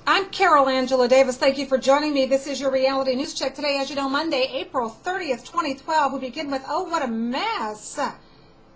I'm Carol Angela Davis. Thank you for joining me. This is your reality news check today. As you know, Monday, April 30th, 2012. We begin with, oh, what a mess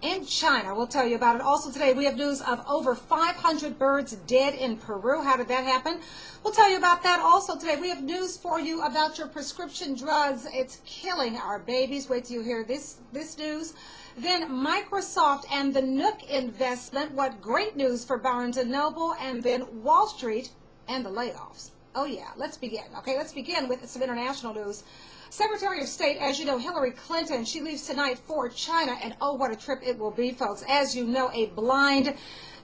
in China. We'll tell you about it. Also today, we have news of over 500 birds dead in Peru. How did that happen? We'll tell you about that. Also today, we have news for you about your prescription drugs. It's killing our babies. Wait till you hear this news. Then Microsoft and the Nook investment. What great news for Barnes & Noble. And then Wall Street and the layoffs. Oh yeah, let's begin. Okay, let's begin with some international news. Secretary of State, as you know, Hillary Clinton, she leaves tonight for China, and oh, what a trip it will be, folks. As you know, a blind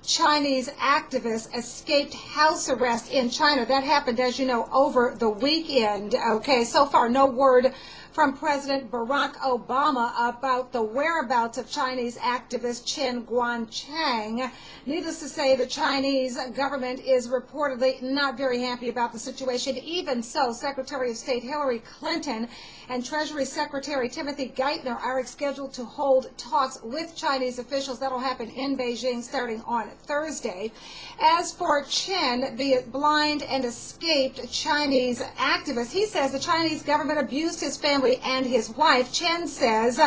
Chinese activist escaped house arrest in China. That happened, as you know, over the weekend. Okay, so far no word from President Barack Obama about the whereabouts of Chinese activist Chen Guangcheng. Needless to say, the Chinese government is reportedly not very happy about the situation. Even so, Secretary of State Hillary Clinton and Treasury Secretary Timothy Geithner are scheduled to hold talks with Chinese officials. That'll happen in Beijing starting on Thursday. As for Chen, the blind and escaped Chinese activist, he says the Chinese government abused his family and his wife. Chen says,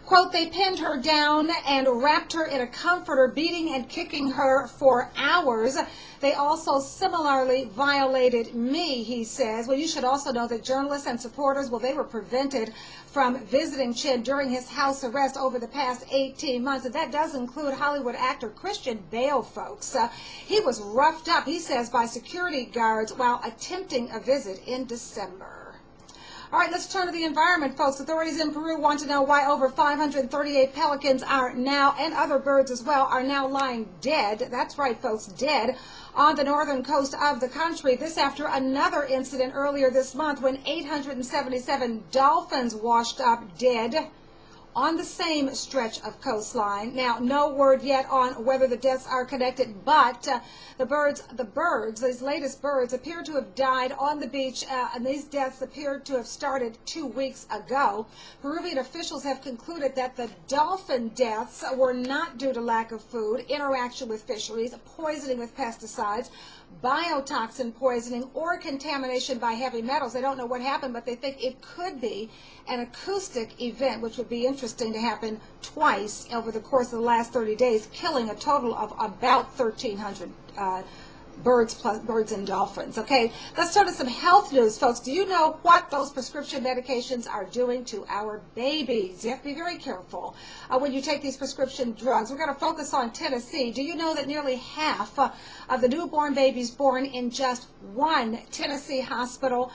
quote, they pinned her down and wrapped her in a comforter, beating and kicking her for hours. They also similarly violated me, he says. Well, you should also know that journalists and supporters, well, they were prevented from visiting Chen during his house arrest over the past 18 months. And that does include Hollywood actor Christian Bale, folks. He was roughed up, he says, by security guards while attempting a visit in December. All right, let's turn to the environment, folks. Authorities in Peru want to know why over 538 pelicans are now, and other birds as well, are now lying dead. That's right, folks, dead on the northern coast of the country. This after another incident earlier this month when 877 dolphins washed up dead on the same stretch of coastline. Now, no word yet on whether the deaths are connected, but these latest birds appear to have died on the beach, and these deaths appear to have started 2 weeks ago. Peruvian officials have concluded that the dolphin deaths were not due to lack of food, interaction with fisheries, poisoning with pesticides, biotoxin poisoning, or contamination by heavy metals. They don't know what happened, but they think it could be an acoustic event, which would be interesting to happen twice over the course of the last 30 days, killing a total of about 1,300 birds and dolphins. Okay, let's turn to some health news, folks. Do you know what those prescription medications are doing to our babies? You have to be very careful when you take these prescription drugs. We're going to focus on Tennessee. Do you know that nearly half of the newborn babies born in just one Tennessee hospital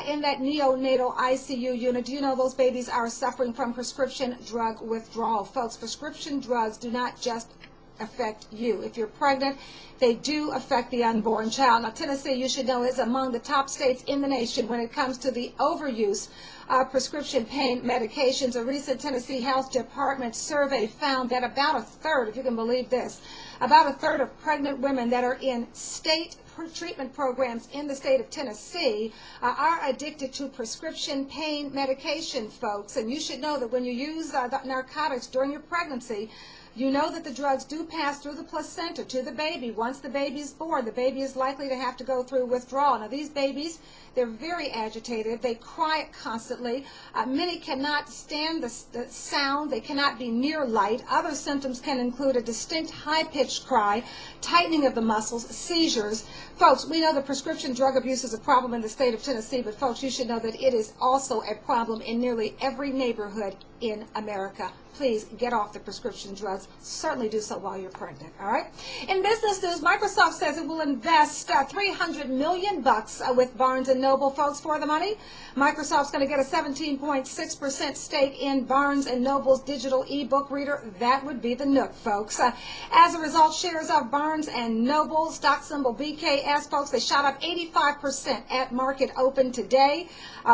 in that neonatal ICU unit, do you know those babies are suffering from prescription drug withdrawal? Folks, prescription drugs do not just affect you. If you're pregnant, they do affect the unborn child. Now, Tennessee, you should know, is among the top states in the nation when it comes to the overuse of prescription pain medications. A recent Tennessee Health Department survey found that about a third, if you can believe this, about a third of pregnant women that are in state treatment programs in the state of Tennessee are addicted to prescription pain medication, folks. And you should know that when you use narcotics during your pregnancy, you know that the drugs do pass through the placenta to the baby. Once the baby is born, the baby is likely to have to go through withdrawal. Now, these babies, they're very agitated. They cry constantly. Many cannot stand the sound. They cannot be near light. Other symptoms can include a distinct high-pitched cry, tightening of the muscles, seizures. Folks, we know that prescription drug abuse is a problem in the state of Tennessee, but folks, you should know that it is also a problem in nearly every neighborhood in America. Please get off the prescription drugs. Certainly do so while you're pregnant, all right? In business news, Microsoft says it will invest $300 million with Barnes & Noble, folks, for the money. Microsoft's going to get a 17.6% stake in Barnes & Noble's digital e-book reader. That would be the Nook, folks. As a result, shares of Barnes & Noble, stock symbol BKS, folks, they shot up 85% at market open today.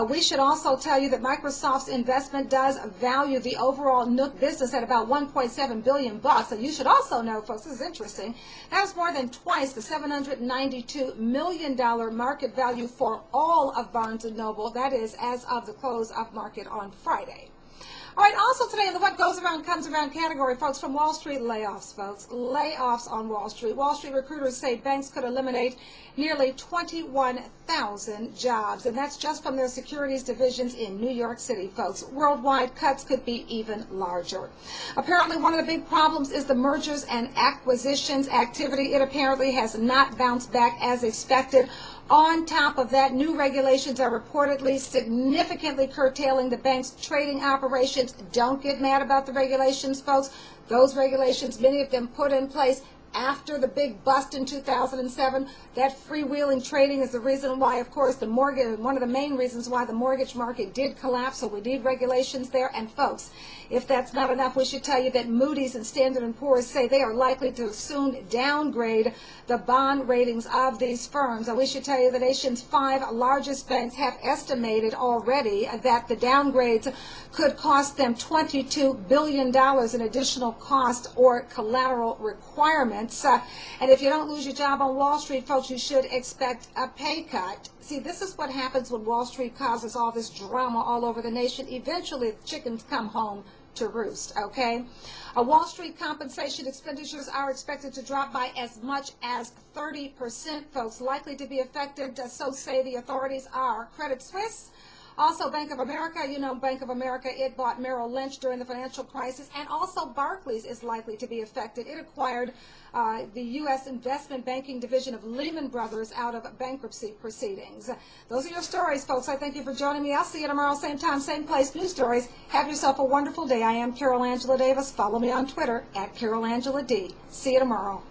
We should also tell you that Microsoft's investment does value the overall Nook business at about $1.7 billion. And you should also know, folks, this is interesting, that's more than twice the $792 million market value for all of Barnes & Noble. That is as of the close of market on Friday. All right, also today in the what goes around comes around category, folks, from Wall Street, layoffs, folks. Layoffs on Wall Street. Wall Street recruiters say banks could eliminate nearly 21,000 jobs, and that's just from their securities divisions in New York City, folks. Worldwide cuts could be even larger. Apparently, one of the big problems is the mergers and acquisitions activity. It apparently has not bounced back as expected. On top of that, new regulations are reportedly significantly curtailing the bank's trading operations. Don't get mad about the regulations, folks. Those regulations, many of them put in place after the big bust in 2007. That freewheeling trading is the reason why, of course, one of the main reasons why the mortgage market did collapse. So we need regulations there. And folks, if that's not enough, we should tell you that Moody's and Standard & Poor's say they are likely to soon downgrade the bond ratings of these firms. And we should tell you the nation's 5 largest banks have estimated already that the downgrades could cost them $22 billion in additional cost or collateral requirements. And if you don't lose your job on Wall Street, folks, you should expect a pay cut. See, this is what happens when Wall Street causes all this drama all over the nation. Eventually, the chickens come home to roost, okay? Wall Street compensation expenditures are expected to drop by as much as 30%, folks, likely to be affected, so say the authorities are Credit Suisse. Also, Bank of America, you know, Bank of America, it bought Merrill Lynch during the financial crisis, and also Barclays is likely to be affected. It acquired the U.S. investment banking division of Lehman Brothers out of bankruptcy proceedings. Those are your stories, folks. I thank you for joining me. I'll see you tomorrow, same time, same place, new stories. Have yourself a wonderful day. I am Carol Angela Davis. Follow me on Twitter at Carol Angela D. See you tomorrow.